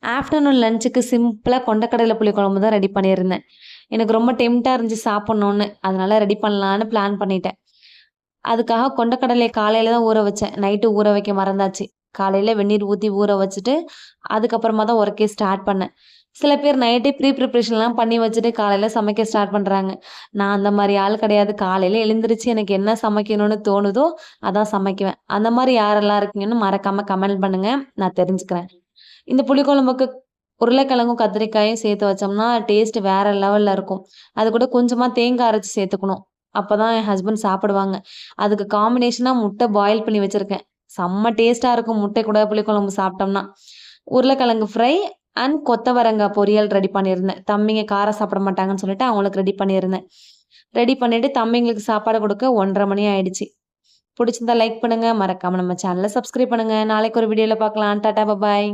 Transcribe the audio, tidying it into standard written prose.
Afternoon லஞ்சுக்கு சிம்பிளா கொண்டக்கடலை புளிக்குழம்பு தான் ரெடி பண்ணியிருந்தேன். எனக்கு ரொம்ப டெம்ப்ட்டா இருந்துச்சு சாப்பிட்ணுன்னு. அதனால ரெடி பண்ணலான்னு பிளான் பண்ணிட்டேன். அதுக்காக கொண்டக்கடலைய காலையில தான் ஊற வச்சேன். நைட்டு ஊற வைக்க மறந்தாச்சு. காலையில வெந்நீர் ஊத்தி ஊற வச்சுட்டு, அதுக்கப்புறமா தான் ஒர்க்கே ஸ்டார்ட் பண்ணேன். சில பேர் நைட்டே ப்ரிப்பரேஷன்லாம் பண்ணி வச்சுட்டு காலையில சமைக்க ஸ்டார்ட் பண்றாங்க. நான் அந்த மாரி ஆள் கிடையாது. காலையில எழுந்திருச்சு எனக்கு என்ன சமைக்கணும்னு தோணுதோ, அதான் சமைக்குவேன். அந்த மாரி யாரெல்லாம் இருக்கீங்கன்னு மறக்காம கமெண்ட் பண்ணுங்க. நான் தெரிஞ்சுக்கிறேன். இந்த புளிக்குழம்புக்கு உருளைக்கிழங்கும், கத்திரிக்காயும் சேர்த்து வச்சோம்னா, டேஸ்ட் வேற லெவல்ல இருக்கும். அது கூட கொஞ்சமா தேங்காய் அரைச்சு சேர்த்துக்கணும். அப்பதான் என் ஹஸ்பண்ட் சாப்பிடுவாங்க. அதுக்கு காம்பினேஷனா முட்டை பாயில் பண்ணி வச்சிருக்கேன். செம்ம டேஸ்ட்டா இருக்கும் முட்டை கூட புளிக்குழம்பு சாப்பிட்டோம்னா. உருளைக்கிழங்கு ஃப்ரை அண்ட் கொத்தவரங்காய் பொரியல் ரெடி பண்ணியிருந்தேன். தம்பிங்க காரம் சாப்பிட மாட்டாங்கன்னு சொல்லிட்டு அவங்களுக்கு ரெடி பண்ணியிருந்தேன். ரெடி பண்ணிட்டு தம்பிங்களுக்கு சாப்பாடு குடுக்க 1:30 மணி ஆயிடுச்சு. புடிச்சிருந்தா லைக் பண்ணுங்க. மறக்காம நம்ம சேனல சப்ஸ்கிரைப் பண்ணுங்க. நாளைக்கு ஒரு வீடியோல பார்க்கலாம். டாடா, பபாய்.